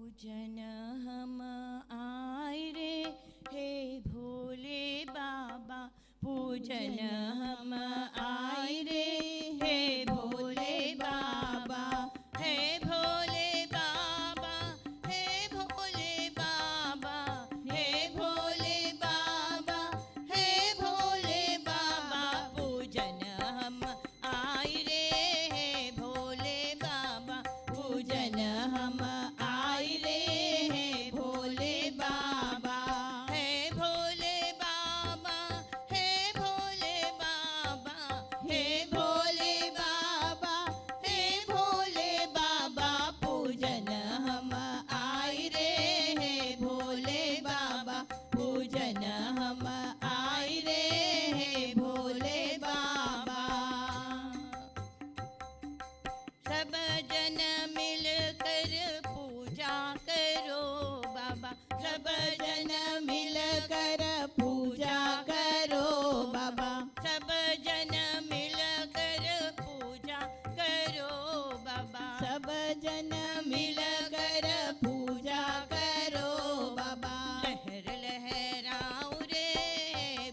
पूजन हम आए रे हे भोले बाबा, पूजन हम आए रे हे भोले बाबा, हे भोले बाबा, हे भोले बाबा, हे भोले बाबा, हे भोले बाबा, पूजन हम आए रे हे भोले बाबा, पूजन हम आए रे हे भोले बाबा, हे भोले बाबा, हे भोले बाबा, हे भोले बाबा, हे भोले बाबा, पूजन हम आए रे हे भोले बाबा, पूजन हम आए रे हे भोले बाबा। सब जन मिलकर पूजा करो बाबा, सब जन मिलकर पूजा करो बाबा, सब जन मिलकर पूजा करो बाबा, सब जन मिलकर पूजा करो बाबा। लहर लहराऊं रे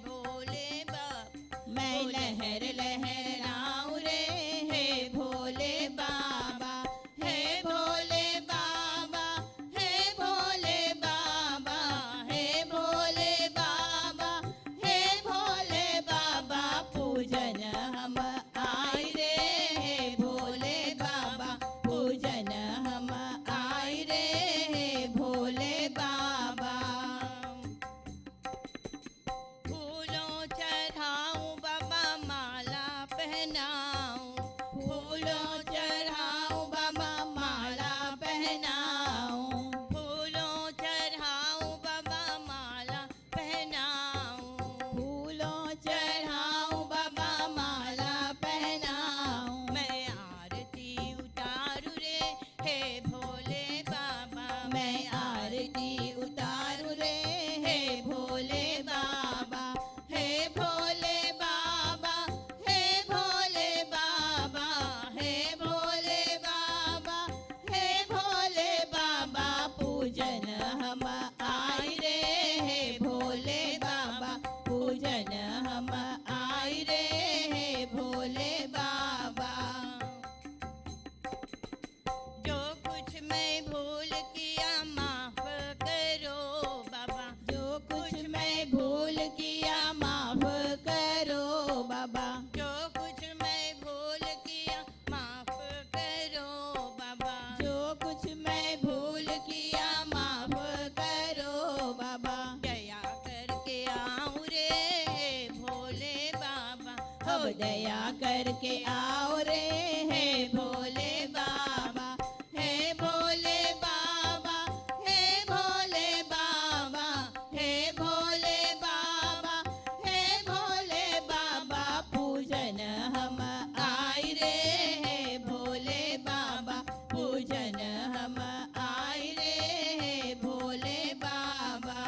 भोले बाबा, मैं लहर लहराऊं रे हे भोले बाबा, हे भोले बाबा, हे भोले बाबा, हे भोले बाबा, हे भोले बाबा, पूजन हम आए रे हे भोले बाबा, पूजन हम आए रे हे भोले बाबा। फूलों चढ़ाऊं बाबा, माला पहनाऊं, फूलों चढ़ाऊं बाबा, माला पहनाऊं, फूलों चढ़ाऊं बाबा, माला पहनाऊं, फूलों चढ़ाऊं बाबा, माला पहनाऊं। मैं आरती उतारूं रे हे भोले बाबा, मैं आरती उतारूं रे हे भोले बाबा, हे भोले बाबा, हे भोले बाबा, हे भोले बाबा, हे भोले बाबा, पूजन हम आए रे हे भोले बाबा, पूजन हम आए रे हे भोले बाबा। जो कुछ मैं भूल किया माफ करो बाबा, जो कुछ मैं भूल किया माफ करो बाबा, जो कुछ मैं भूल किया माफ करो बाबा, जो कुछ मैं भूल किया माफ करो बाबा। दया करके आऊं रे हे भोले बाबा, अब दया करके आओ रे हे भोले बाबा, हे भोले बाबा, हे भोले बाबा, हे भोले बाबा, हे भोले बाबा, पूजन हम आए रे हे भोले बाबा, पूजन हम आए रे हे भोले बाबा।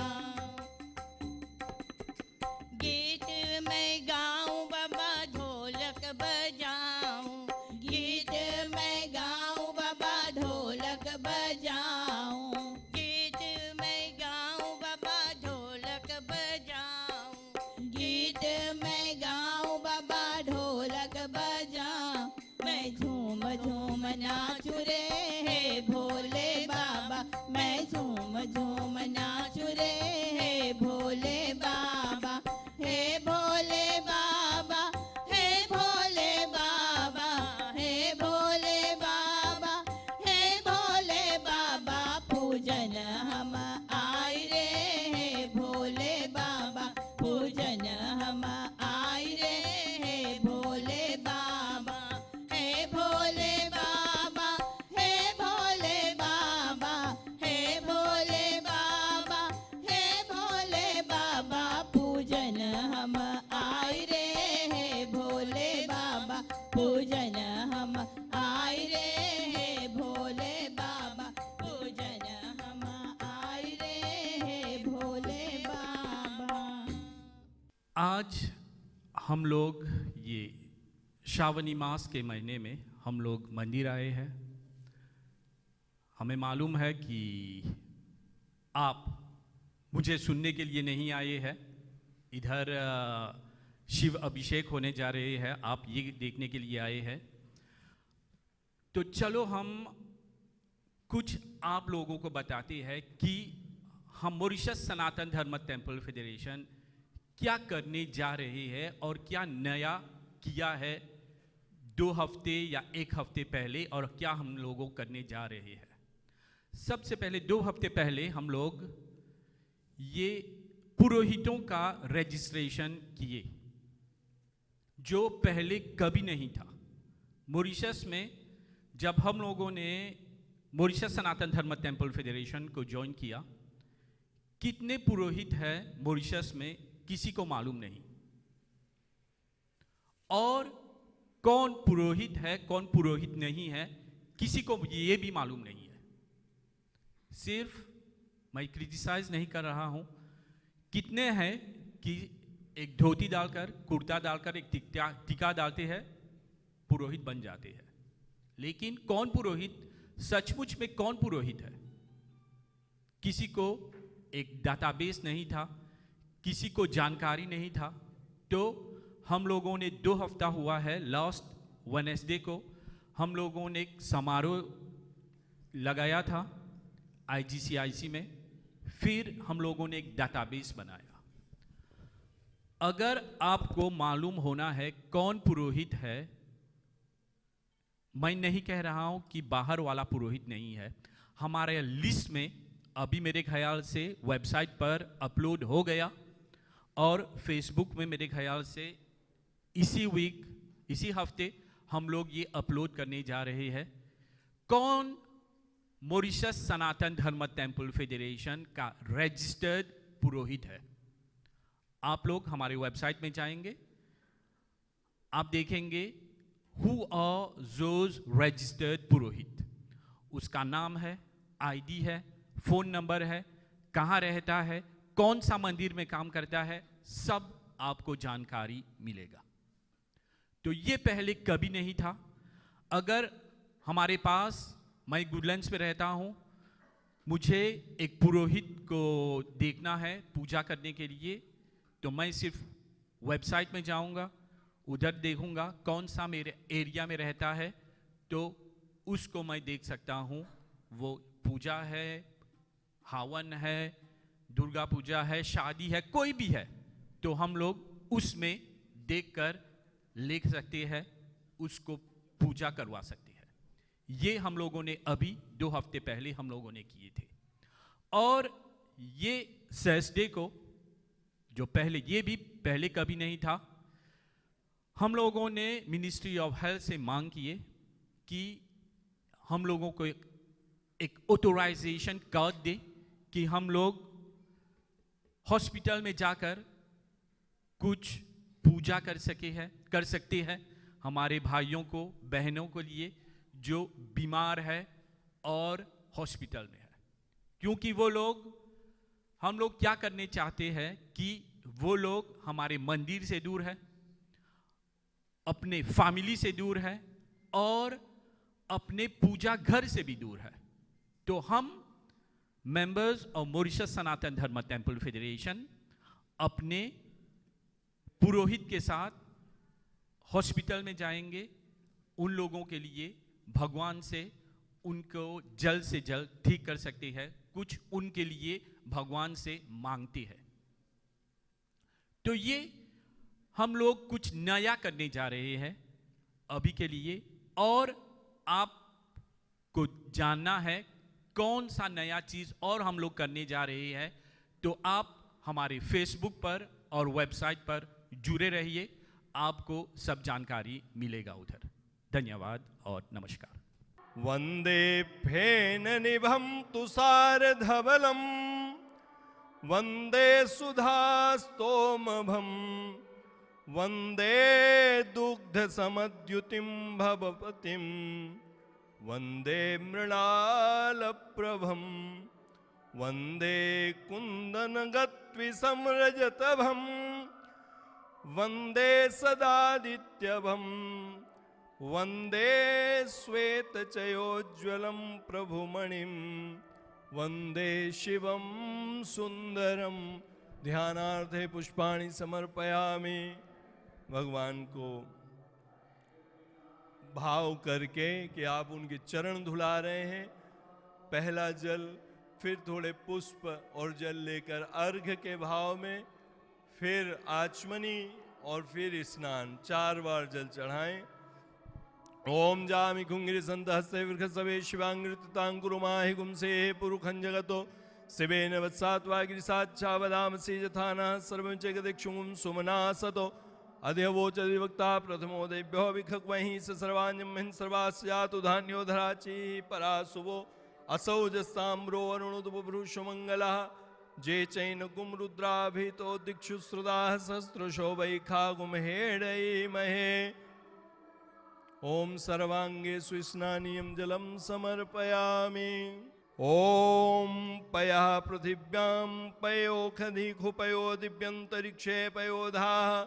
गीत मैं गाऊं बाबा, ढोलक बजाऊं, गीत मैं गाऊं बाबा, ढोलक बजाऊं, गीत मैं गाऊं बाबा, ढोलक बजाऊं, गीत मैं गाऊं बाबा, ढोलक बजाऊं। मैं झूम झूम नाचूं रे हे भोले बाबा, मैं झूम झूम नाचूं रे हे भोले बाबा, हे भोले बाबा, हे भोले बाबा, हे भोले बाबा, हे भोले बाबा, पूजन हम आए रे हे भोले बाबा, पूजन हम आए रे हे भोले बाबा, हे भोले बाबा, हे भोले बाबा, हे भोले बाबा, हे भोले बाबा, पूजन हम आए रे हे भोले बाबा, पूजन हम आए रे हे भोले बाबा, पूजन हम आए रे हे भोले बाबा। आज हम लोग ये श्रावणी मास के महीने में हम लोग मंदिर आए हैं। हमें मालूम है कि आप मुझे सुनने के लिए नहीं आए हैं, इधर शिव अभिषेक होने जा रहे हैं, आप ये देखने के लिए आए हैं। तो चलो हम कुछ आप लोगों को बताते हैं कि हम मॉरिशस सनातन धर्म टेम्पल फेडरेशन क्या करने जा रहे हैं और क्या नया किया है 2 हफ्ते या 1 हफ्ते पहले, और क्या हम लोग करने जा रहे हैं। सबसे पहले 2 हफ्ते पहले हम लोग ये पुरोहितों का रजिस्ट्रेशन किए, जो पहले कभी नहीं था मॉरिशस में। जब हम लोगों ने मॉरिशस सनातन धर्म टेम्पल फेडरेशन को ज्वाइन किया, कितने पुरोहित हैं मॉरिशस में किसी को मालूम नहीं, और कौन पुरोहित है कौन पुरोहित नहीं है किसी को ये भी मालूम नहीं है। सिर्फ मैं क्रिटिसाइज नहीं कर रहा हूं, कितने हैं कि एक धोती डालकर, कुर्ता डालकर, एक टीका डालते हैं, पुरोहित बन जाते हैं। लेकिन कौन पुरोहित, सचमुच में कौन पुरोहित है, किसी को एक डाटाबेस नहीं था, किसी को जानकारी नहीं था। तो हम लोगों ने 2 हफ्ता हुआ है, लास्ट वेडनेसडे को हम लोगों ने एक समारोह लगाया था IGCIC में, फिर हम लोगों ने एक डाटाबेस बनाया। अगर आपको मालूम होना है कौन पुरोहित है, मैं नहीं कह रहा हूं कि बाहर वाला पुरोहित नहीं है, हमारे लिस्ट में अभी मेरे ख्याल से वेबसाइट पर अपलोड हो गया और फेसबुक में मेरे ख्याल से इसी हफ्ते हम लोग ये अपलोड करने जा रहे हैं। कौन मॉरिशस सनातन धर्म टेम्पल फेडरेशन का रजिस्टर्ड पुरोहित है। आप लोग हमारे वेबसाइट में जाएंगे, आप देखेंगे हु आर जोज रजिस्टर्ड पुरोहित, उसका नाम है, ID है, फोन नंबर है, कहाँ रहता है, कौन सा मंदिर में काम करता है, सब आपको जानकारी मिलेगा। तो ये पहले कभी नहीं था। अगर हमारे पास, मैं गुडलैंड्स में रहता हूँ, मुझे एक पुरोहित को देखना है पूजा करने के लिए, तो मैं सिर्फ वेबसाइट में जाऊंगा, उधर देखूंगा कौन सा मेरे एरिया में रहता है, तो उसको मैं देख सकता हूँ। वो पूजा है, हवन है, दुर्गा पूजा है, शादी है, कोई भी है, तो हम लोग उसमें देखकर लिख सकते हैं, उसको पूजा करवा सकते हैं। ये हम लोगों ने अभी 2 हफ्ते पहले हम लोगों ने किए थे। और ये थर्सडे को, जो पहले, ये भी पहले कभी नहीं था, हम लोगों ने मिनिस्ट्री ऑफ हेल्थ से मांग किए कि हम लोगों को एक ऑथोराइजेशन कार्ड दे कि हम लोग हॉस्पिटल में जाकर कुछ पूजा कर सकते हैं हमारे भाइयों को, बहनों को लिए जो बीमार है और हॉस्पिटल में है। क्योंकि वो लोग, हम लोग क्या करने चाहते हैं कि वो लोग हमारे मंदिर से दूर है, अपने फैमिली से दूर है और अपने पूजा घर से भी दूर है। तो हम मेंबर्स ऑफ मॉरिशस सनातन धर्म टेम्पल फेडरेशन अपने पुरोहित के साथ हॉस्पिटल में जाएंगे, उन लोगों के लिए भगवान से उनको जल्द से जल्द ठीक कर सकते हैं, कुछ उनके लिए भगवान से मांगते हैं। तो ये हम लोग कुछ नया करने जा रहे हैं अभी के लिए, और आपको जानना है कौन सा नया चीज और हम लोग करने जा रहे हैं, तो आप हमारे फेसबुक पर और वेबसाइट पर जुड़े रहिए, आपको सब जानकारी मिलेगा उधर। धन्यवाद और नमस्कार। वंदे फेन निभम तुषार धवलम, वंदे सुधास्तोमभम, वंदे दुग्ध समद्युतिम भवपतिम, वंदे मृणाल प्रभम, वंदे कुंदन गत्विसमरजतभम, वंदे सदादित्यभम, वन्दे श्वेतचयोज्ज्वलं प्रभुमणिं वन्दे शिवं सुन्दरं। ध्यानार्थे पुष्पाणि समर्पयामि। भगवान को भाव करके कि आप उनके चरण धुला रहे हैं, पहला जल, फिर थोड़े पुष्प और जल लेकर अर्घ्य के भाव में, फिर आचमनी और फिर स्नान, 4 बार जल चढ़ाएं। ओम जामि खुंगिरि संत हस्ते वृखसवे शिवांगृतांकुरु माहि गुंसे पुरुखं जगतो शिवेन वत्सात्वा गिरिसाच्छावदामसि यथानः सर्वं जगदिक्षुं सुमनासतो अध्यवोच विवक्ता प्रथमो देभ्यो विखक्वहि सर्वाण्यं सर्वास्य जातु धान्यो धराचि परासुवो असौ जस्ताम्रो अरुणोदुपभ्रूषमङ्गलः जे चैन गुमरुद्राभितो दिक्षु श्रुताः सहस्रशो वैखागुमहेडैमहे। ओम सर्वांगे स्नानीयं जलं समर्पयामि। ओम पयः पृथिव्यां पयोखधिखुपयो दिव्यन्तरिक्षे पयोधाः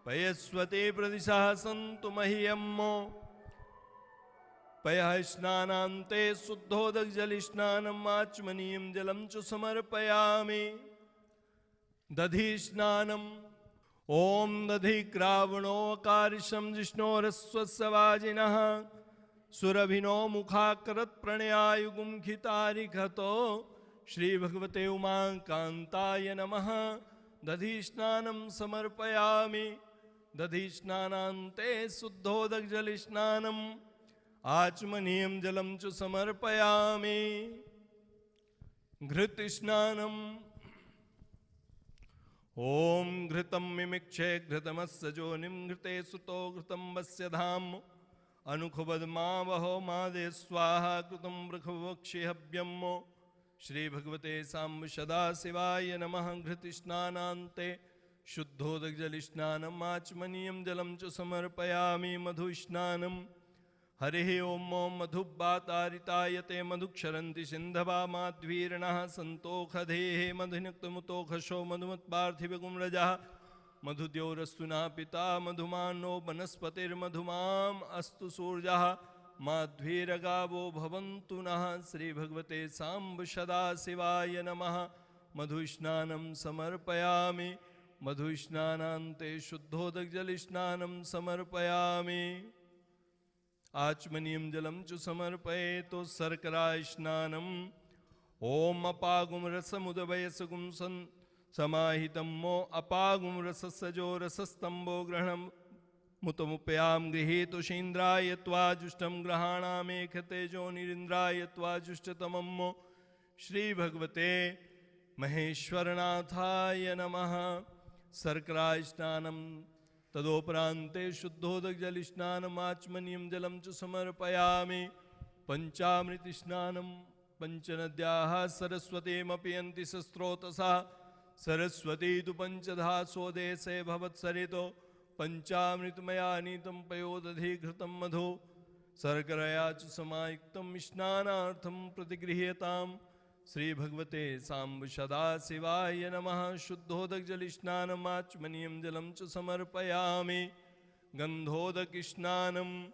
पयस्वते प्रदिशः सन्तु मह्यम्। पयः स्नानान्ते शुद्धोदकजलस्नानम् आचमनीयं जलं च समर्पयामि। दधि स्नानम्। ओम दधिक्रावणोकारिशं जिष्णोरस्वस्वाजिनः सुरभिनो मुखाकरत् प्रणयायुगुंखितारिखतो श्री भगवते उमाकान्ताय नमः। दधि स्नानं समर्पयामि। दधि स्नानान्ते शुद्धोदकजलस्नानम् आचमनीयं जलं च समर्पयामि। घृत स्नानम्। ओम घृतं मिमिक्षे घृतमस्य जोनिं घृते सुतो घृतं वस्य धाम अनुखबदमावहो मादे स्वाहा कृतं वृखवक्षि हव्यम्। श्री भगवते साम्ब सदाशिवाय नमः। घृत स्नानान्ते शुद्धोदकजलस्नानम् आचमनीयं जलं च समर्पयामि। मधु स्नानम्। हरिः ओम मधुब्बातारितायते मधुक्षरन्ति सिन्धवा माध्वीर्णः सन्तोषधेः मधुनिक्तमुतोषो मधुमत्पार्थिवगुम्रजः मधुद्योरस्तु नः पिता मधुमानो वनस्पतिर्मधुमाम् अस्तु सूर्यः माध्वीरगावो भवन्तु नः। श्री भगवते साम्ब सदाशिवाय नमः। मधुस्नानं समर्पयामि। मधुस्नानान्ते शुद्धोदकजलस्नानं समर्पयामि। आचमनीयं जलं च समर्पयेतो शर्करा स्नानम्। ओम अपागुम रसमुदवयसगुं समाहितं मो अपागुम रसस्सजो रसस्तंभो ग्रहणं मुतमुपयाम गृहीतुषीन्द्राय त्वाजुष्टं ग्रहाणामेख तेजो निरिन्द्राय त्वाजुष्टतमं मो। श्री भगवते महेश्वरनाथाय नमः। शर्करा स्नानम्। तदोपरान्ते शुद्धोदकजलस्नानम् आचमनीयं जलं च समर्पयामि। पंचामृत स्नानम्। पंचनद्याः सरस्वतीमपि यन्ति सस्रोतसा सरस्वती तु पंचधा स्वदेशे भवत्सरितो पंचामृतमया नीतं पयोदधि घृतं मधु शर्करया च समायुक्तं स्नानार्थं प्रतिगृह्यताम्। श्री भगवते साम्ब सदाशिवाय नमः। शुद्धोदकजलस्नानम् आचमनीयं जलं च समर्पयामि। गन्धोदकस्नानम्।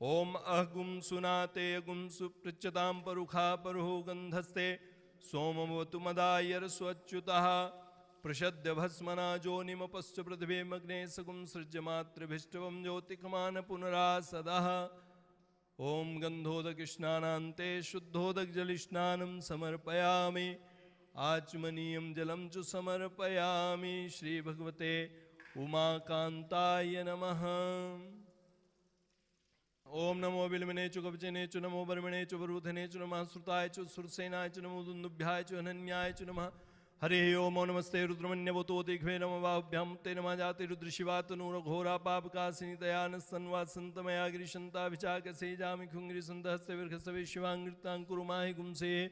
ओम अहगुं सुनाते अगुं सुपृच्छतां परुखा परुः गन्धस्ते सोमवतु मदायरस्वच्युतः प्रशद्य भस्मना जोनिमपश्च पृथिवे मग्ने सगुं सृज्यमातृभिष्टवं ज्योतिकमान पुनरासदः। ओम गन्धोदकस्नानान्ते शुद्धोदकजलस्नानं समर्पयामि। आचमनीयं जलं च समर्पयामि। श्री भगवते उमाकान्ताय नमः। ओम नमो बिल्वने च कवचने च नमो वर्मणे च वरुधने च नमः श्रुताय च सुरसेनाय च नमो दुन्दुभ्याय च अनन्याय च नमः। हरिः ओम नमस्ते रुद्रमन्यवतो दिग्भे नमः वाभ्यां ते नमः जाति रुद्रशिवातनूरघोरा पापकासिनी दयानस्तन्वासन्तमया गिरिशन्ताभिचाकसे जामि खुङ्गिरिसन्तहस्ते विर्खसवे शिवाङ्गृताङ्कुरु माहि गुंसे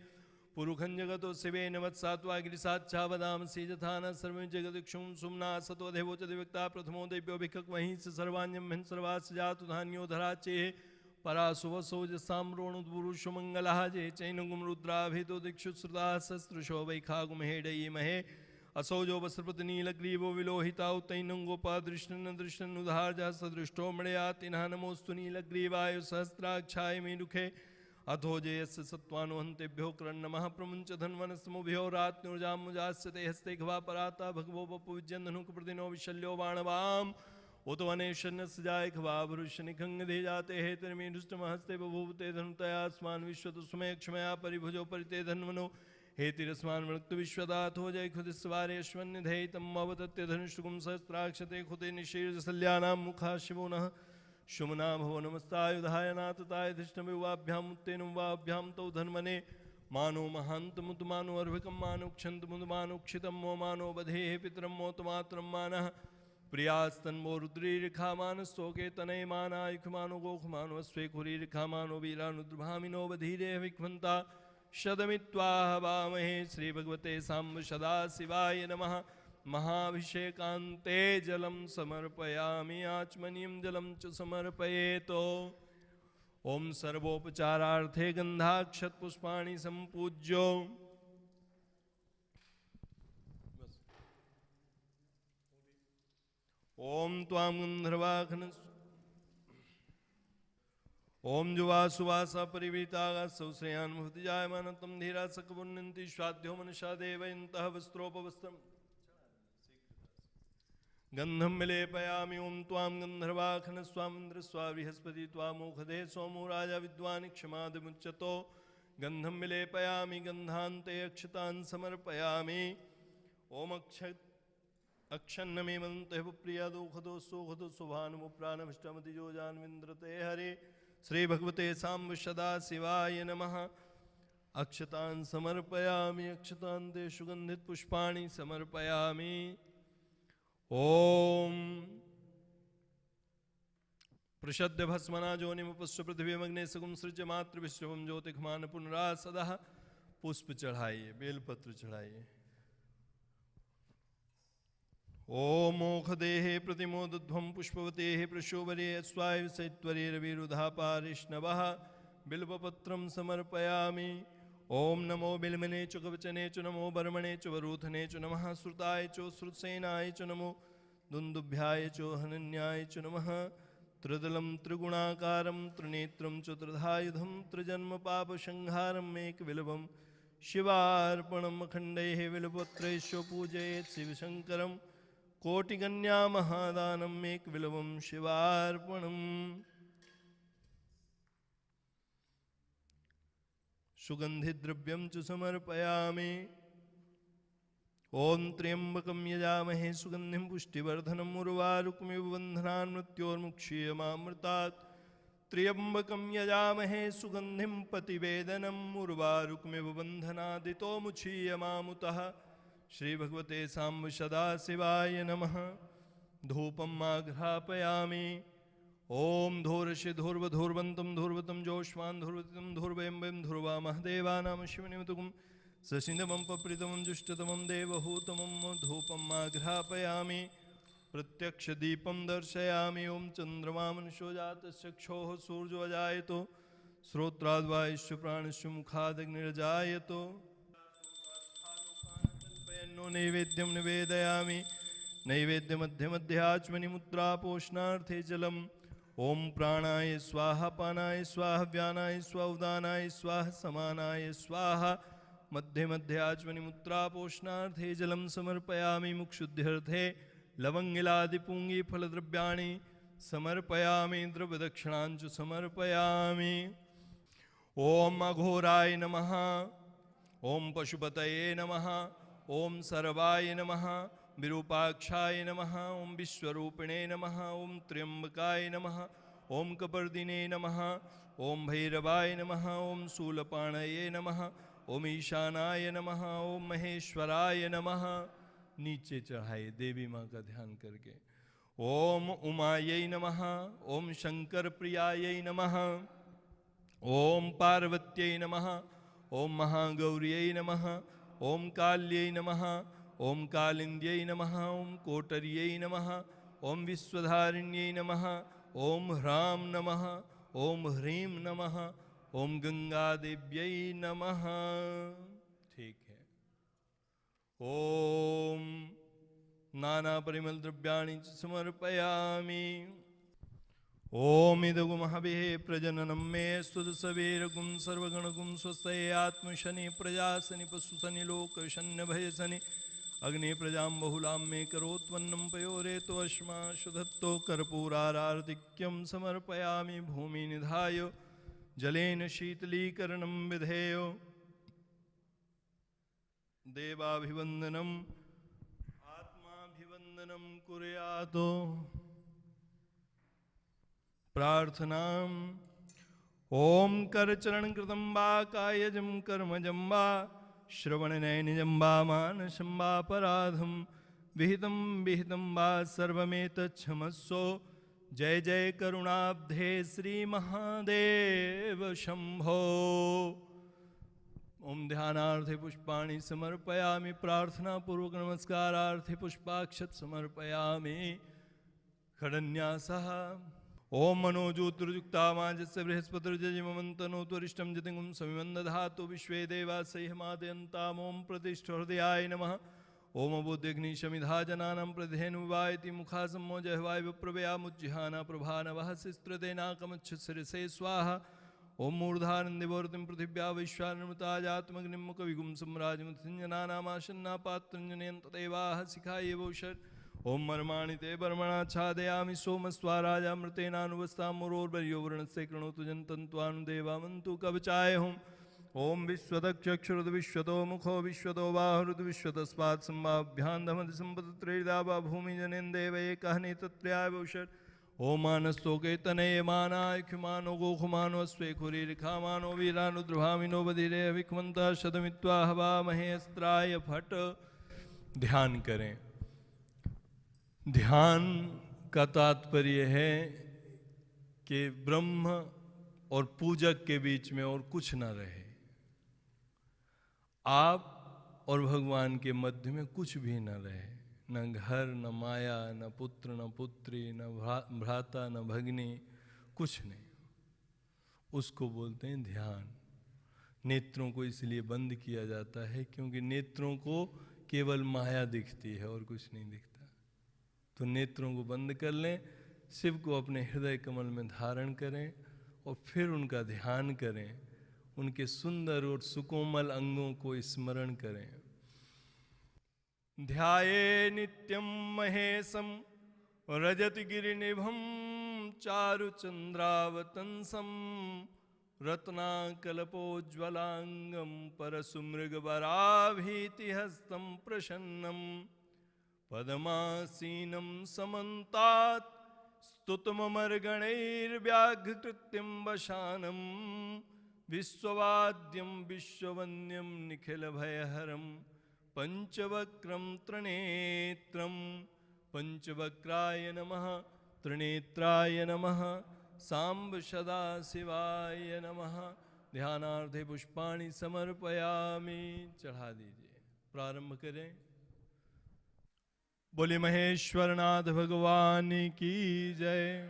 पुरुखं जगतो शिवेन वत्सात्वा गिरिसाच्छावदामसि यथा न सर्वं जगदिक्षुं सुम्ना सतोऽधेवोच दिव्यक्ता प्रथमो देव्यो भिक्खक्वहि स सर्वाण्यं हिं सर्वास्य जातु धान्यो धराचेः परासुवसोजसाम्रोणुद्पुरुषमङ्गलः जे चैनुगुं रुद्राभितो दिक्षुश्रुताः सहस्रशो वैखागुमहेडयीमहे। असौजो वस्त्रपति नीलग्रीवो विलोहिताउ तैनंगोपादृष्टन दृष्टन उदार जा सदृष्टो मणयातिना नमोस्तु नीलग्रीवाय सहस्राक्षाय मे दुखे अथो जयस्य सत्वानुहन्तेभ्यो कर्णमः प्रमुञ्च धन्वनस्तमुभ्यो रात्नुर्जामुजास्यते हस्ते घवा पराता भगवो बपुविज्यन्धनुकप्रदिनो विशल्यो बाणवाम उत वनेशन्यस्य जाय खवाभरुष्यनिखङ्गधे जाते हे तिर्मे दुष्टमहस्ते बभूवते धनुतया स्मान् विश्वतुस्मय क्षमया परिभुजो परिते धन्वनो हे तिरस्मान् वृक्त विश्वदाथो जय खुदिस्वारे अश्वन्यधे तम् अवतत्य धनुष्टुकुं सहस्राक्षते खुते निशीर्जसल्यानां मुखा शिवो नः शुमना भव नमस्तायुधाय नाथताय धिष्णविवाभ्याम् उत्तेन वाभ्यां तौ धन्वने मानो महान्तमुतमानो अर्भिकं मानोक्षन्तमुदमानोक्षितं मो मानो बधेः पितरं मोतमात्रं मानः प्रियास्तन्मो रुद्रीरिखामानस्तोके तनयमानायुखमानो गोखमानो स्वे खुरीरिखामानो वीरानुद्रभामिनो बधीरे विख्वन्ता शतमित्वाह वामहे श्रीभगवते साम्ब सदा शिवाय नमः महाभिषेकान्ते जलं समर्पयामि आचमनीयं जलं च समर्पयेतो ओम सर्वोपचारार्थे गन्धाक्षत पुष्पाणि सम्पूज्यो ओम त्वां गन्धर्वाघ्न ओम जुवा सुवासा परिवीता सौश्रेयान् मुहति जायमानतं धीरा सकपुण्यन्ति स्वाध्यो मनुषा देवयन्तः वस्त्रोपवस्त्रम् गंधम विलेपयामि ओं त्वां गंधर्वाखन स्वामिंद्र स्वा बृहस्पति त्वामोखदे सोमो राजा विद्वान् क्षमादिमुच्यतो गंधम विलेपयामि गंधान्ते अक्षतान् समर्पयामि ओम अक्षन्नमे मन्ते प्रिया दोखदो सोखदो सुभानुमो प्राणभिष्टमतिजो जानविन्द्रते हरे श्री भगवते साम्ब सदा शिवाय नमः अक्षतान् समर्पयामि अक्षतान्ते सुगन्धित पुष्पाणि समर्पयामि ओम प्रशद्य भस्मना जोनिमुपस्व पृथ्वीमग्ने सगुम सृज मातृ विश्वम ज्योतिखमान पुनरा सदा पुष्प चढ़ाइए बेलपत्र चढ़ाइए ओम मोखदेहे प्रतिमोदध्वम पुष्पवतेः प्रशोभरे स्वाय सैत्वरे रविरुधा पारिष्णवः बिल्वपत्रं समर्पयामि ओम नमो बिल्मने च कवचने च नमो बर्मणे च वरूथने च नमः श्रुताय च श्रुतसेनाय च नमो दुन्दुभ्याय च हनन्याय च नमः त्रिदलं त्रिगुणाकारं त्रिनेत्रं च त्रिधायुधं त्रिजन्म पापसंहारम् एकविलवं शिवार्पणम् अखण्डैः बिल्वपत्रैश्च पूजयेत् शिवशङ्करं कोटिकन्या महादानम् एकविलवं शिवार्पणम् सुगन्धिद्रव्यं च समर्पयामि ओम त्र्यंबकं यजामहे सुगन्धिं पुष्टिवर्धनम् उर्वारुकमिव बन्धनान् मृत्योर्मुक्षीयमामृतात् त्र्यंबकं यजामहे सुगन्धिं पतिवेदनम् उर्वारुकमिव बन्धनादितो मुक्षीयमामुतः श्री भगवते साम्ब सदा शिवाय नमः धूपम् आघ्रापयामि ओम धूर्षि धूर्वधूर्वन्तं धूर्वतं जोष्वान् धूर्वतितं धूर्वयं धूर्वा महदेवानां शिवनिमितुकं ससिन्दमं पप्रीतमं जुष्टतमं देवहूतमं धूपम् आघ्रापयामि प्रत्यक्षदीपं दर्शयामि ओम चन्द्रमा मनुष्यो जातश्चक्षोः सूर्यो अजायतो श्रोत्राद्वायुश्च प्राणश्च मुखादग्निर्जायतो कल्पयन्नो नैवेद्यं निवेदयामि नैवेद्यमध्यमध्याचमनि मुद्रा पोषणार्थे जलम् ओम प्राणाय स्वाहा पानाय स्वाहा व्यानाय स्वाहा उदानाय स्वाहा समानाय स्वाहा मध्य मध्याचमनि मुद्रा पोषणार्थे जलं समर्पयामि मुक्षुद्ध्यर्थे लवंगिलादिपूंगी फलद्रव्याणि समर्पयामि द्रव्यदक्षिणाञ्च समर्पयामि ओम अघोराय नमः ओम पशुपतये नमः ओम सर्वाय नमः विरूपाक्षाय नमः ओम विश्वरूपिणे नमः ओम त्र्यंबकाय नमः ओम कपर्दिने नमः ओम भैरवाय नमः ओम शूलपाणये नमः ओम ईशानाय नमः ओम महेश्वराय नमः नीचे चढ़ाए देवी माँ का ध्यान करके ओम उमायै नमः ओम शंकर प्रियायै नमः ओम पार्वत्यै नमः ओम महागौर्यै नमः ओम काल्यै नमः ओम कालिंद्यै नमः ओम कोटर्यै नमः ओम विश्वधारिण्यै नमः ओम ह्रां नमः ओम ह्रीं नमः ओम गंगा देव्यै नमः। ठीक है। ओम नाना परिमल द्रव्याणि च समर्पयामि। ओम इदगुमहविः प्रजननं मे स्तुतसवीरगुं सर्वगणगुं स्वस्तये आत्मशनि प्रजासनि पशुसनि लोकशन्य भयसनि अग्नि प्रजां बहुलां मे करोत्वन्नं पयोरेतो अश्मा शुधत्तो कर्पूरारार्धिक्यं समर्पयामि। भूमि निधाय जलेन शीतलीकरणं विधेयो देवाभिवन्दनम् आत्माभिवन्दनं कुर्यातो। प्रार्थनाम् ओम करचरण कृतं वा कायजं कर्मजं वा श्रवणनयनजं वा मानसं वा पराधं विहितं वा सर्वमेतच्छमस्व। जय जय करुणाब्धे श्री महादेव शंभो। ओम ध्यानार्थे पुष्पाणि समर्पयामि। प्रार्थना पूर्वक नमस्कारार्थे पुष्पाक्षत समर्पयामि। खडन्यासः ओम मनोज्योतिर्युक्तामाजस्य बृहस्पतिर्जयमन्तनोत्वरिष्टं जतिगुं समिमं दधातु विश्वे देवासह्यमादयन्ताम्। ओम प्रतिष्ठहृदयाय नमः। ओम बुद्धिघ्निशमिधा जनानां प्रतिधेनुवायति मुखासम्मो जहवाय विप्रवयामुज्जिहाना प्रभानवः शिस्त्रतेनाकमच्छिशिरसे स्वाहा। ओम मूर्धानन्दिवर्तिं पृथिव्या वैश्वानृता जातमग्निं मुखविगुं सम्राजमथिञ्जनानामाशन्ना पात्रञ्जनयन् तदेवाः शिखाय वोषट्। ओम मर्माणि ते बर्मणा छादयामि सोमस्वाराजामृतेनानुवस्तां मुरोर्वर्यो वृणस्य कृणोतु जन्तन्त्वानुदेवामन्तु कवचाय हुम्। ओम विश्वदक्षक्षुरुद विश्वतो मुखो विश्वतो बाहुरुद विश्वतस्मात् सम्भाभ्यां धमति सम्पतत्रेदावा भूमि जनेन देव एकः नेतत्र्याय वोषट्। ओम मानस्तोके तनये मानाय ख्युमानो गोखुमानो अस्वे खुरीरिखामानो वीरानुद्रुभामिनो बधिरे विख्मन्तः शतमित्वा हवामहे अस्त्राय फट। ध्यान करें। ध्यान का तात्पर्य है कि ब्रह्म और पूजक के बीच में और कुछ ना रहे। आप और भगवान के मध्य में कुछ भी न रहे, न घर, न माया, न पुत्र, न पुत्री, न भ्राता, न भगिनी, कुछ नहीं। उसको बोलते हैं ध्यान। नेत्रों को इसलिए बंद किया जाता है क्योंकि नेत्रों को केवल माया दिखती है और कुछ नहीं दिखता। तो नेत्रों को बंद कर लें, शिव को अपने हृदय कमल में धारण करें और फिर उनका ध्यान करें, उनके सुंदर और सुकोमल अंगों को स्मरण करें। ध्याये नित्यं महेशं रजत गिरिनिभं चारुचंद्रावतंसं रत्नाकल्पोज्ज्वलांगं परशुमृगवराभीतिहस्तं प्रसन्नं पद्मासीनं समन्तात् स्तुतममर्गणैर्व्याघ्रकृत्यं वशानं विश्ववाद्यं विश्ववन्द्यं निखिलभयहरं पंचवक्त्रं त्रिनेत्रं। पंचवक्राय नमः, त्रिनेत्राय नमः, सांब सदाशिवाय नमः। ध्यानार्थे पुष्पाणि समर्पयामि। चढ़ा दीजिए, प्रारंभ करें। बोले महेश्वरनाथ भगवान की जय।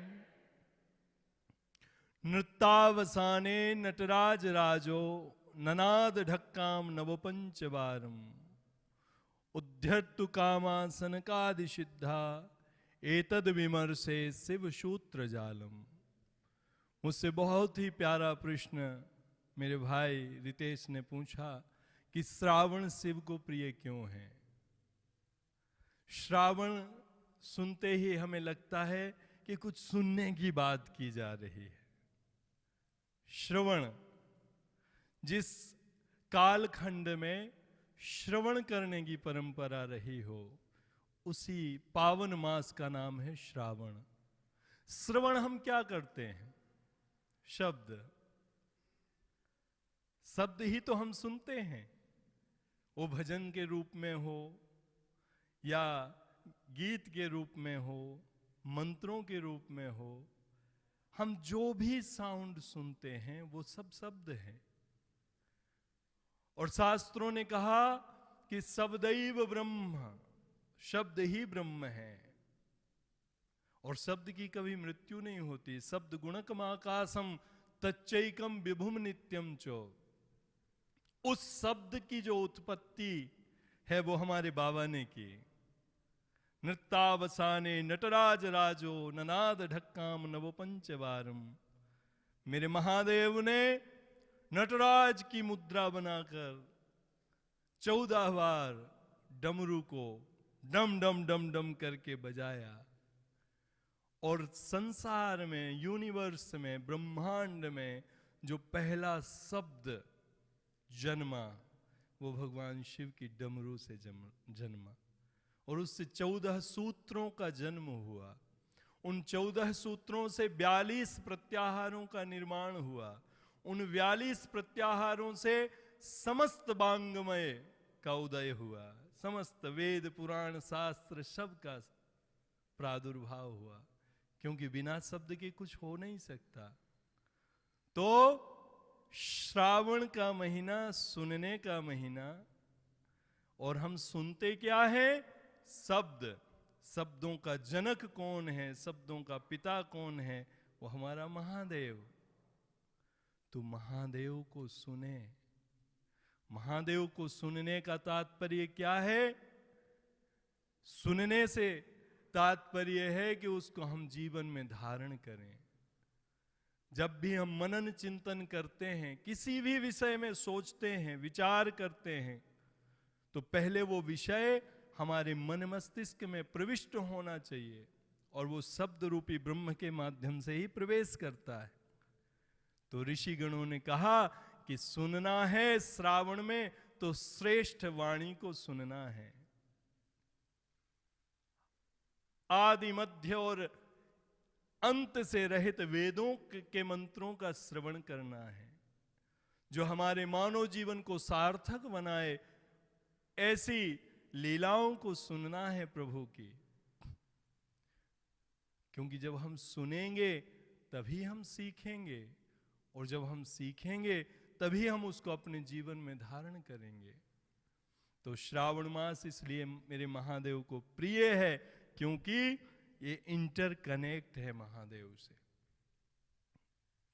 नृत्तावसाने नटराज राजो ननाद ढक्काम नवपंचवारम उद्धर्तु कामासनकादि सिद्धा एतद विमर्शे शिव सूत्र जालम। मुझसे बहुत ही प्यारा प्रश्न मेरे भाई रितेश ने पूछा कि श्रावण शिव को प्रिय क्यों है। श्रावण सुनते ही हमें लगता है कि कुछ सुनने की बात की जा रही है। श्रवण, जिस कालखंड में श्रवण करने की परंपरा रही हो, उसी पावन मास का नाम है श्रावण। श्रवण हम क्या करते हैं? शब्द ही तो हम सुनते हैं, वो भजन के रूप में हो या गीत के रूप में हो, मंत्रों के रूप में हो। हम जो भी साउंड सुनते हैं वो सब शब्द हैं। और शास्त्रों ने कहा कि शब्दैव ब्रह्म, शब्द ही ब्रह्म है और शब्द की कभी मृत्यु नहीं होती। शब्द गुणकम आकाशम तच्चैकम विभुम नित्यम चो। उस शब्द की जो उत्पत्ति है वो हमारे बाबा ने की। नृत्तावसाने नटराज राजो ननाद ढक्काम नवो पंचवारम। मेरे महादेव ने नटराज की मुद्रा बनाकर 14 बार डमरू को डम डम डम डम करके बजाया, और संसार में, यूनिवर्स में, ब्रह्मांड में जो पहला शब्द जन्मा वो भगवान शिव की डमरू से जन्मा, और उससे 14 सूत्रों का जन्म हुआ। उन 14 सूत्रों से 42 प्रत्याहारों का निर्माण हुआ। उन 42 प्रत्याहारों से समस्त वांग्मय का उदय हुआ, समस्त वेद पुराण शास्त्र सब का प्रादुर्भाव हुआ, क्योंकि बिना शब्द के कुछ हो नहीं सकता। तो श्रावण का महीना सुनने का महीना, और हम सुनते क्या है? शब्द। शब्दों का जनक कौन है, शब्दों का पिता कौन है? वो हमारा महादेव। तो महादेव को सुने। महादेव को सुनने का तात्पर्य क्या है? सुनने से तात्पर्य है कि उसको हम जीवन में धारण करें। जब भी हम मनन चिंतन करते हैं, किसी भी विषय में सोचते हैं, विचार करते हैं, तो पहले वो विषय हमारे मन मस्तिष्क में प्रविष्ट होना चाहिए, और वो शब्द रूपी ब्रह्म के माध्यम से ही प्रवेश करता है। तो ऋषि गणों ने कहा कि सुनना है श्रावण में तो श्रेष्ठ वाणी को सुनना है। आदि मध्य और अंत से रहित वेदों के मंत्रों का श्रवण करना है, जो हमारे मानव जीवन को सार्थक बनाए। ऐसी लीलाओं को सुनना है प्रभु की, क्योंकि जब हम सुनेंगे तभी हम सीखेंगे, और जब हम सीखेंगे तभी हम उसको अपने जीवन में धारण करेंगे। तो श्रावण मास इसलिए मेरे महादेव को प्रिय है, क्योंकि ये इंटरकनेक्ट है महादेव से।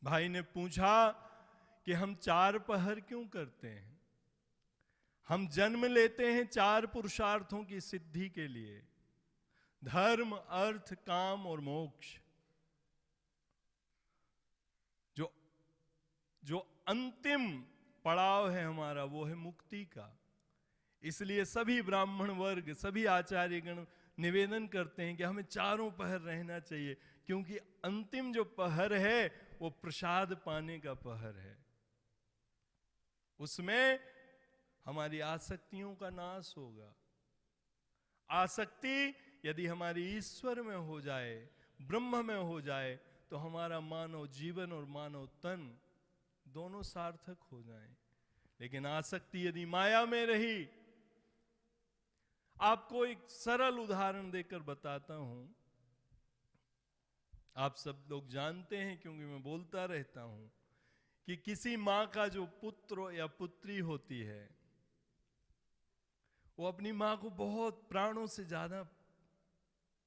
भाई ने पूछा कि हम 4 पहर क्यों करते हैं? हम जन्म लेते हैं 4 पुरुषार्थों की सिद्धि के लिए, धर्म, अर्थ, काम और मोक्ष। जो अंतिम पड़ाव है हमारा, वो है मुक्ति का। इसलिए सभी ब्राह्मण वर्ग, सभी आचार्यगण निवेदन करते हैं कि हमें 4 पहर रहना चाहिए, क्योंकि अंतिम जो पहर है वो प्रसाद पाने का पहर है। उसमें हमारी आसक्तियों का नाश होगा। आसक्ति यदि हमारी ईश्वर में हो जाए, ब्रह्म में हो जाए, तो हमारा मानव जीवन और मानव तन दोनों सार्थक हो जाएं। लेकिन आसक्ति यदि माया में रही, आपको एक सरल उदाहरण देकर बताता हूं। आप सब लोग जानते हैं, क्योंकि मैं बोलता रहता हूं, कि किसी मां का जो पुत्र या पुत्री होती है, वो अपनी मां को बहुत प्राणों से ज्यादा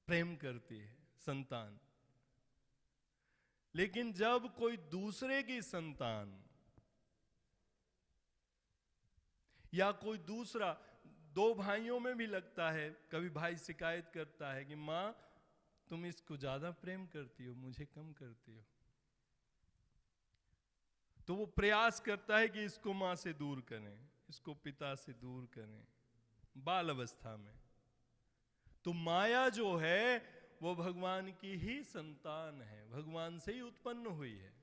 प्रेम करती है, संतान। लेकिन जब कोई दूसरे की संतान या कोई दूसरा, 2 भाइयों में भी लगता है, कभी भाई शिकायत करता है कि मां तुम इसको ज्यादा प्रेम करती हो, मुझे कम करती हो, तो वो प्रयास करता है कि इसको मां से दूर करें, इसको पिता से दूर करें, बाल अवस्था में। तो माया जो है वो भगवान की ही संतान है, भगवान से ही उत्पन्न हुई है।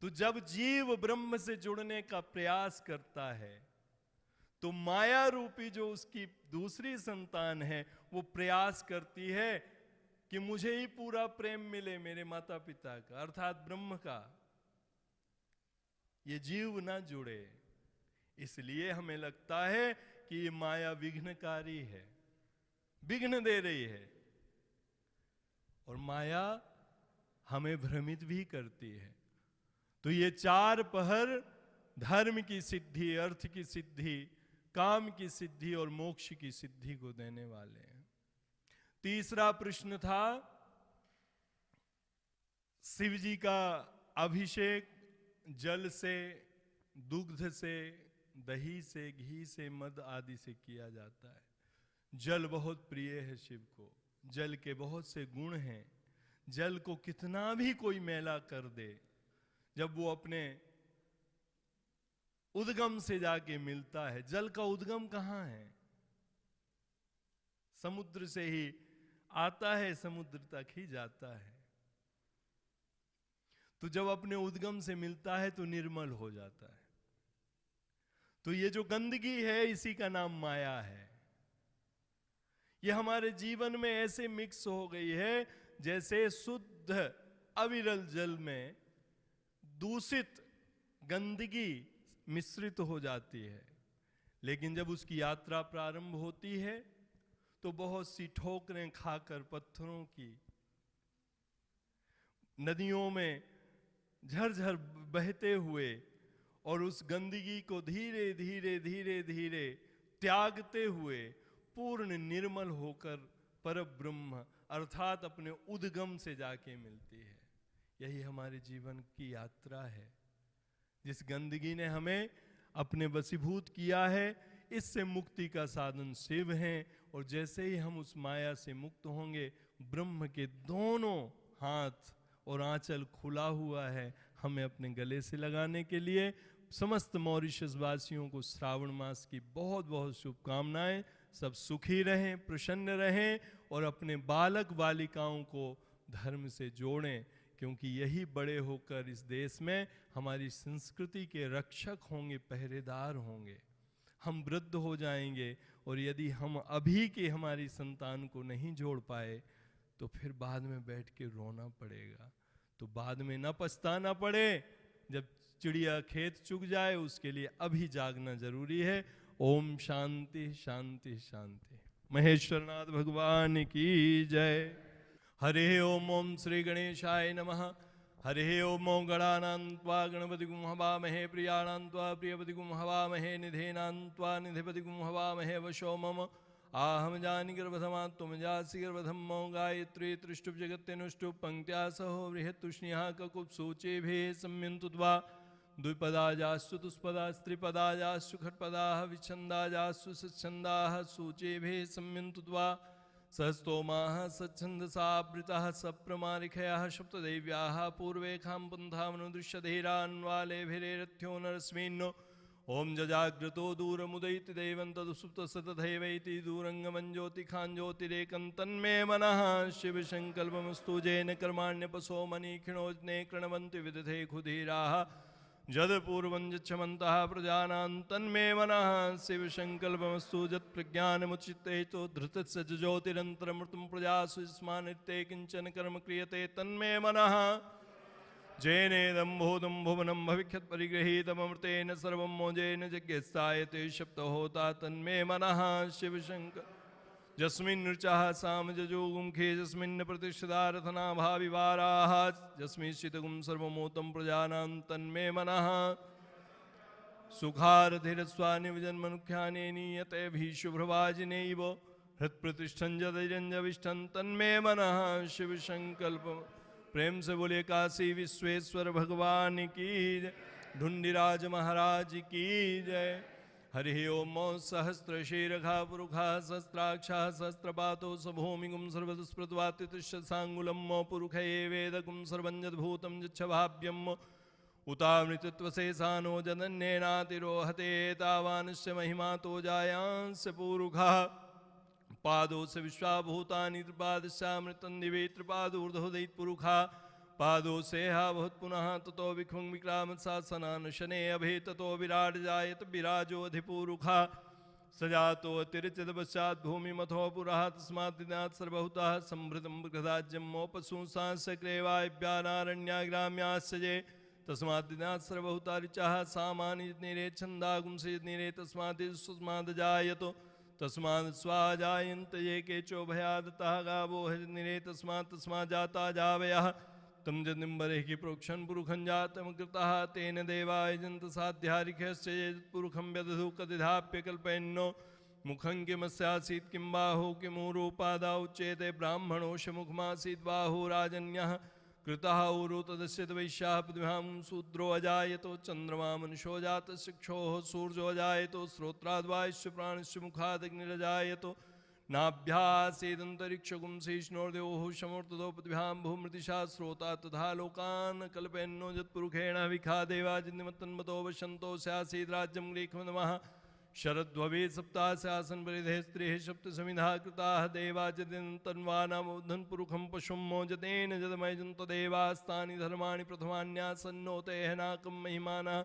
तो जब जीव ब्रह्म से जुड़ने का प्रयास करता है, तो माया रूपी जो उसकी दूसरी संतान है, वो प्रयास करती है कि मुझे ही पूरा प्रेम मिले मेरे माता पिता का, अर्थात ब्रह्म का, ये जीव ना जुड़े। इसलिए हमें लगता है कि ये माया विघ्नकारी है, विघ्न दे रही है, और माया हमें भ्रमित भी करती है। तो ये 4 पहर धर्म की सिद्धि, अर्थ की सिद्धि, काम की सिद्धि और मोक्ष की सिद्धि को देने वाले हैं। तीसरा प्रश्न था शिव जी का अभिषेक जल से, दुग्ध से, दही से, घी से, मद आदि से किया जाता है। जल बहुत प्रिय है शिव को। जल के बहुत से गुण हैं। जल को कितना भी कोई मैला कर दे, जब वो अपने उद्गम से जाके मिलता है, जल का उद्गम कहाँ है? समुद्र से ही आता है, समुद्र तक ही जाता है। तो जब अपने उद्गम से मिलता है तो निर्मल हो जाता है। तो ये जो गंदगी है, इसी का नाम माया है। ये हमारे जीवन में ऐसे मिक्स हो गई है जैसे शुद्ध अविरल जल में दूषित गंदगी मिश्रित हो जाती है। लेकिन जब उसकी यात्रा प्रारंभ होती है तो बहुत सी ठोकरें खाकर पत्थरों की, नदियों में झरझर बहते हुए और उस गंदगी को धीरे धीरे धीरे धीरे त्यागते हुए पूर्ण निर्मल होकर परब्रह्म अर्थात अपने उद्गम से जाके मिलती है। यही हमारे जीवन की यात्रा है। जिस गंदगी ने हमें अपने वशीभूत किया है, इससे मुक्ति का साधन शिव है। और जैसे ही हम उस माया से मुक्त होंगे, ब्रह्म के दोनों हाथ और आंचल खुला हुआ है हमें अपने गले से लगाने के लिए। समस्त मॉरिशस वासियों को श्रावण मास की बहुत बहुत शुभकामनाएं। सब सुखी रहें, प्रसन्न रहें और अपने बालक बालिकाओं को धर्म से जोड़ें, क्योंकि यही बड़े होकर इस देश में हमारी संस्कृति के रक्षक होंगे, पहरेदार होंगे। हम वृद्ध हो जाएंगे और यदि हम अभी के हमारी संतान को नहीं जोड़ पाए तो फिर बाद में बैठ के रोना पड़ेगा। तो बाद में न पछताना पड़े, जब चिड़िया खेत चुग जाए, उसके लिए अभी जागना जरूरी है। ओम शांति शांति शांति। महेश्वरनाथ भगवान की जय। हरे ओम। ओम श्री गणेशाय नमः। हरे ओम। ओम गणानान्त्वा गणपतिगुं हवामहे, प्रियाणान्त्वा प्रियपतिगुं हवामहे, निधेनान्त्वा निधिपतिगुं हवामहे। वशो मम आहम जानि गर्भधमा तुम जासि गर्भधम्मो। गायत्री त्रिष्टुप जगत्यनुष्टुप पंक्त्या सहो बृहत्तुष्णिः ककुप् सूचेभिः सम्यन्तुद्वा। द्विपदा जास्तु तुष्पदा स्त्रिपदा जास्तु खट्पदाः विच्छन्दा जास्तु सच्छन्दाः सूचेभिः सम्यन्तुद्वा। सहस्तोमाः सच्छन्दसावृताः सप्रमारिखयाः सप्तदेव्याः पूर्वेखां पुन्थामनुदृश्यधीरान्वालेभिरेरथ्यो नरस्मिन्नो। ओम जजाग्रतो दूरमुदयति देवं तदुसुप्तसतथैवैति दूरङ्गमञ्ज्योतिखाञ्ज्योतिरेकं तन्मे मनः शिवसङ्कल्पमस्तु। जेन कर्माण्यपसो मनीखिणोजने कृणवन्ति विदधे खुधीराः। जदपूर्वं यच्छमन्तः प्रजानां तन्मे मनः शिवसङ्कल्पमस्तु। जत्प्रज्ञानमुचिते तो धृतस्य ज्योतिरन्तरमृतं प्रजासु स्मानिते किञ्चन कर्म क्रियते तन्मे मनः। जेनेदं भूतं भुवनं भविष्यत् परिगृहीतममृतेन सर्वं मोजेन यज्ञस्थायते सप्तहोता तन्मे मनः शिवशङ्कर। यस्मिन् ऋचः सामजजोगुंखे यस्मिन् प्रतिष्ठिता रथनाभाविवाराः। यस्मिंश्चितगुं सर्वमोतं प्रजानां तन्मे मनः। सुखारथिरस्वानिवजन्मनुख्याने नीयते भीशुभ्रवाजिनैव। हृत्प्रतिष्ठं जदजञ्जविष्ठं तन्मे मनः शिवसङ्कल्प। प्रेम से बोले काशी विश्वेश्वर भगवान की जय। ढूंढिराज महाराज की जय। हरि ओम। सहस्रशीरखा पुरुखा सहस्राक्षा सहस्रपातो सभूमिगुं सर्वदुष्प्रद्वातितुष्यसाङ्गुलं पुरुखे वेदगुं सर्वञ्जद्भूतं यच्छभाव्यम्। उतामृतत्वशेषानो जनन्येनातिरोहते तावानस्य महिमा तो जायांस्य पुरुखा। पादों से विश्वाभूतानि त्रिपादस्यामृतं दिवे त्रिपादूर्ध्वोदयित पुरुखा। पादों से हा बहुत पुनः ततो विखुं विक्रामत्सासनान् शने अभे ततो विराट जायत विराजो अधिपुरुखा। सजातो अतिरिचित पश्चात् भूमि मथो पुरः तस्मात् सर्वभूतः संभृतं गृहदाज्यमोपसुंसांसक्रेवाभ्यानारण्याग्राम्याश्चये। तस्मात् सर्वभूता ऋचाः सामानि निरे छन्दागुंसे निरे तस्मात् जायतो। तस्मात् स्वाजायन्त ये केचो भयादतः गावो निरे तस्मात् जाता जावयः। तम जनिम्बरे की प्रोक्षण पुरुखं जातम कृतः तेन देवाय जंत साध्यारिख्यश्च पुरुखं व्यदधु कदिधाप्य कल्पयन्नो। मुखं किमस्यासीत् किं बाहु किमूरोपादा उच्यते ब्राह्मणोष मुखमासीत् बाहु राजन्यः। कृतः उरु तदस्य वैश्याः पृथिव्यां शूद्रो अजायतो चन्द्रमा मनुष्यो जातः शिक्षोः सूर्यो अजायतो श्रोत्राद्वायुश्च प्राणश्च मुखादग्निरजायतो नाभ्यासेदन्तरिक्षगुं शेषणोर्देवोः शमोर्तदो पृथिव्यां भूमृतिशा श्रोता तथा लोकान् कल्पयन्नो यत्पुरुषेण विखा देवाजिन्मतन्मतो वशन्तो स्यासीद्राज्यं ग्रीखमनमः शरद्ववे सप्तास्यासन परिधे स्त्रीः सप्तसमिधा कृताः देवाजतन्वानामोधन पुरुखं पशुं मोजतेन जदमयजन्त देवास्तानि धर्माणि प्रथमान्यासन्नो तेहनाकं महिमानः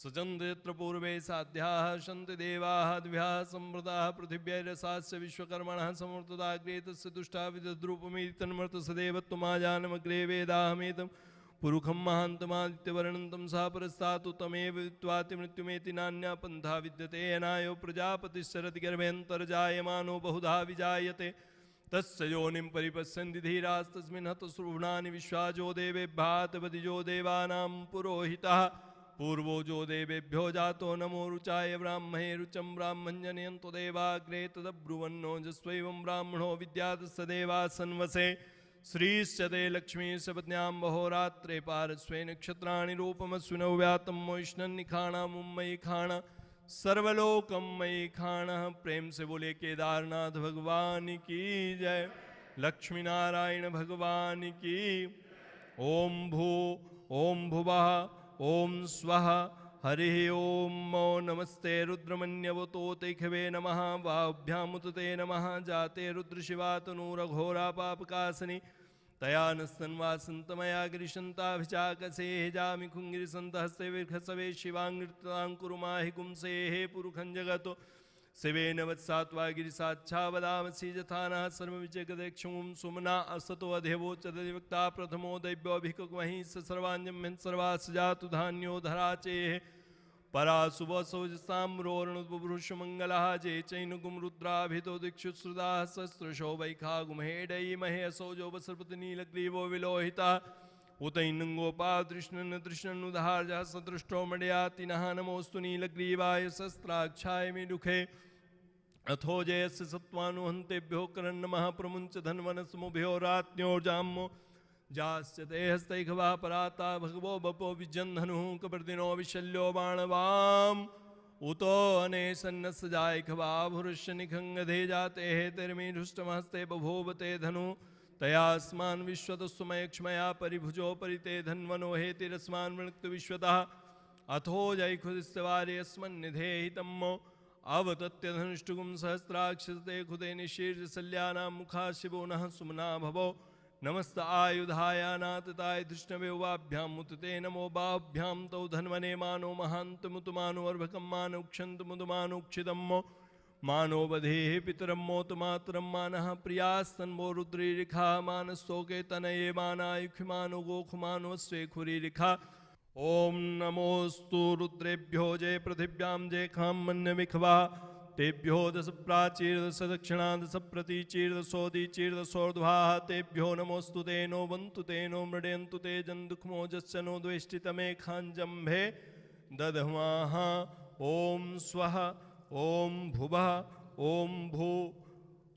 सजन्त यत्र पूर्वे साध्याः सन्ति देवाः द्व्याः संवृताः पृथिव्यैरसास्य विश्वकर्मणः समृतदाग्रे तस्य दुष्टा विदद्रूपमेति तन्मर्तस देवत्वमाजानमग्रे वेदाहमेतम् पुरुखं महान्तमादित्यवर्णन्तं सा परस्तातु तमेव विद्वाति मृत्युमेति नान्या पन्था विद्यते अनायो प्रजापतिश्चरति गर्भेऽन्तर्जायमानो बहुधा विजायते तस्य योनिं परिपश्यन्ति धीरास्तस्मिन् हतश्रुभ्णानि विश्वाजो देवेभ्यातपतिजो देवानां पुरोहितः पूर्वो जो देवेभ्यो जातो नमो रुचाय ब्राह्मणे रुचं ब्राह्मञ्जनयन्तो देवाग्रे तदब्रुवन्नो जस्वैवं ब्राह्मणो विद्यातस्य देवासन्वसे श्रीश्च ते लक्ष्मी सपत्न्यां बहोरात्रे पारस्वे नक्षत्राणि रूपमस्विनौ व्यातं मोष्णन्निखाणा मुम्मयि खाण सर्वलोकं मयि खाण। प्रेम से बोले केदारनाथ भगवान की जय, लक्ष्मी नारायण भगवान की। ओम भू ओम भुवः ओम स्वः हरिः ओम नमस्ते रुद्रमन्यवतोतैखवे नमः वाभ्यामुतते नमः जाते रुद्रशिवातनूरघोरा पापकासनि तया नस्तन्वासन्तमया गिरिशन्ताभिचाकसे जामि खुङ्गिरिसन्तहस्ते विर्खसवे शिवाङ्कृताङ्कुरुमाहि कुंसेः पुरुखं जगतो शिवेन वत्सात्वा गिरिसाच्छावदामसि यथानः सर्वविजयगदेक्षुं सुमना असतो अध्यवोचदविक्ता प्रथमो दैव्योऽभिकमहि स सर्वाञ्जम्यन् सर्वास जातु धान्यो धराचेः पराशुभसौजसाम्रोरणुबुभृषमङ्गलः जे चैनुगुं रुद्राभितो दिक्षुश्रुताः सहस्रशो वैखागुमहेडयि महे असौजो वसर्पतिनीलग्रीवो विलोहितः उतैनङ्गोपादृष्णन् तृष्णन्नुधार्यः सदृष्टो मडयातिनः नमोऽस्तु नीलग्रीवाय शस्त्राक्षाय मे दुःखे अथो जयस्य सत्त्वानुहन्तेभ्यो करन्नमः प्रमुञ्च धन्वनसमुभ्यो राज्ञोर्जाम्यो जास्य ते हस्तैखवा पराता भगवो बपो विजन्धनुः कपर्दिनो विशल्यो बाणवाम उतो अनेसन्नस्य जायखवा भुरुष्य निखङ्गधे जाते तेर्मीढुष्टमहस्ते बभूवते धनु तयास्मान् विश्वतस्वमयक्ष्मया परिभुजो परिते धन्वनो हेतिरस्मान् वृणक्तु विश्वतः अथो जयखुदिस्तवार्यस्मन्निधेहितम् अवतत्य धनुष्टुगुं सहस्राक्षते खुदे निशीर्षशल्यानां मुखा शिवो नः सुमना भवो नमस्त आयुधायानातताय धृष्णवे वाभ्यां मुतते नमो बाभ्यां तौ धन्वने मानो महान्तमुतमानो अर्भकं मानो क्षन्तु मुदमानोक्षितं मानो बधेः पितरं मोतमातरं मानः प्रियास्तन्वो रुद्रीरिखा मानस्तोके तनये मानायुखिमानो गोखुमानो स्वेखुरीरिखा। ओम नमोस्तु रुद्रेभ्यो जय पृथिव्यां जय खां मन्यमिखवा तेभ्यो दश प्राचीर्दश दक्षिणा दश प्रतीचीर्दशोदीचीर्दशोर्ध्वाः तेभ्यो नमोस्तु तेनो वन्तु तेनो मृडयन्तु ते जन्दुक्मोजश्च नो द्वेष्टितमे खाञ्जम्भे दधमाः। ओम स्वः ओम भुवः ओम भू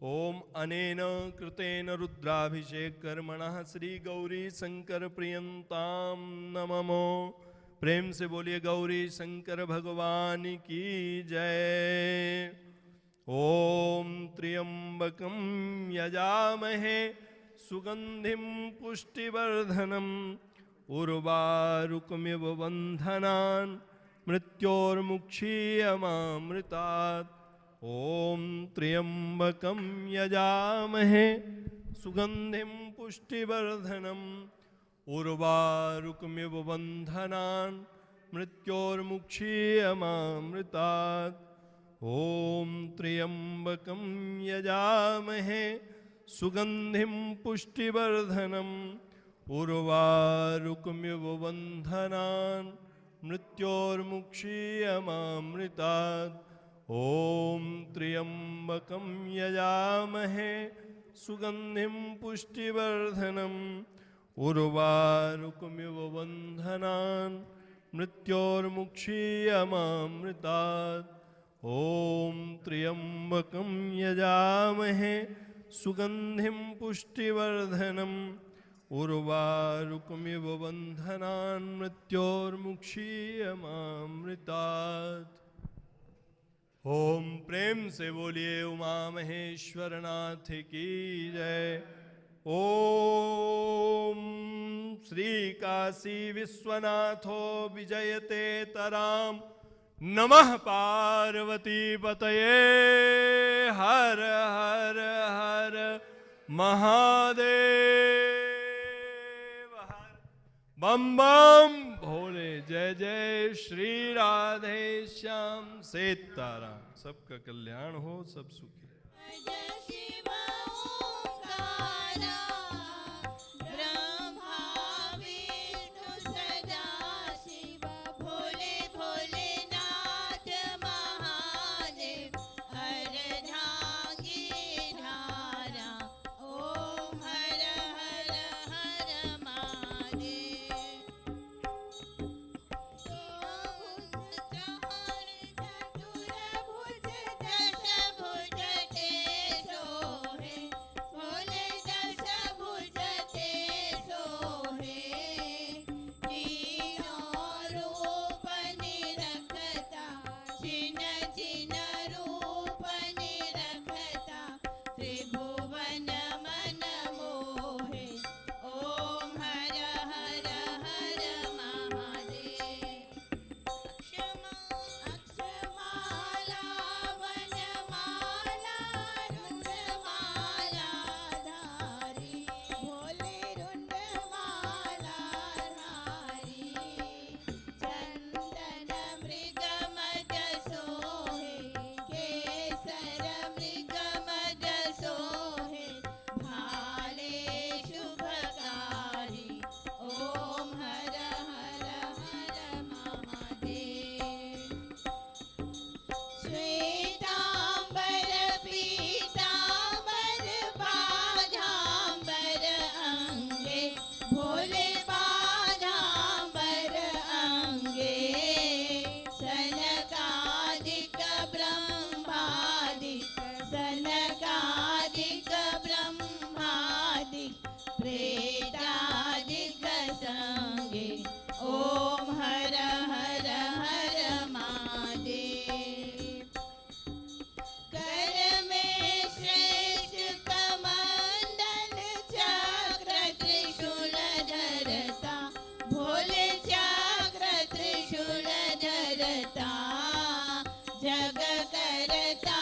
ओम अनेन कृतेन रुद्राभिषेककर्मणः श्री गौरी शंकर प्रियंतां नमः। प्रेम से बोलिए गौरी शंकर भगवान की जय। ओम त्र्यंबकं यजामहे सुगंधिं पुष्टिवर्धनम् उर्वारुकमिव बन्धनान् मृत्योर्मुक्षीयमामृतात्। ओम त्र्यंबकं यजामहे सुगंधिं पुष्टिवर्धनम् उर्वारुकमिव बन्धनान् मृत्योर्मुक्षीयमामृतात्। ओम त्र्यंबकं यजामहे सुगंधिं पुष्टिवर्धनम् उर्वारुकमिव बन्धनान् मृत्योर्मुक्षीयमामृतात्। ओम त्र्यंबकं यजामहे सुगंधिं पुष्टिवर्धनम् उर्वारुकमिव बन्धनान् मृत्योर्मुक्षीयमामृतात्। ओम त्र्यंबकं यजामहे सुगंधिं पुष्टिवर्धनम् उर्वारुकमिव बन्धनान् मृत्योर्मुक्षीयमामृतात्। ओम प्रेम से बोलिए उमा महेश्वर नाथ की जय। ओम श्री काशी विश्वनाथो विजयते तराम नमः पार्वती पतये हर हर हर महादेव हर। बम बम भोले जय जय श्री राधे श्याम सीताराम। सबका कल्याण हो, सब सुखी। जय शिव ओंकारा, ब्रह्मा विष्णु सदा शिव, भोले भोलेनाथ महादेव, अर्धांगी धारा, ओम हर हर हर महादेव। त्रिभुवन मन मोहे, ओम हर हर हर महादेव। अक्षमाला वनमाला रुंडमाला धारी, भोले रुंडमाला धारी, चंदन मृगमद सोहे, केसर मृगमद सोहे, भाले शुभकारी, ओम हर हर हर महादेव। श्वेतांबर पीतांबर बाधांबर अंगे, भोले बाधांबर अंगे, सनकादिक ब्रह्मादिक, सनकादिक ब्रह्मादिक, प्रेतादिक संगे, ओम हर हर हर महादेव। कर में श्रेष्ठ कमंडल चक्र त्रिशूल धरता, भोले चक्र त्रिशूल धरता, जग करता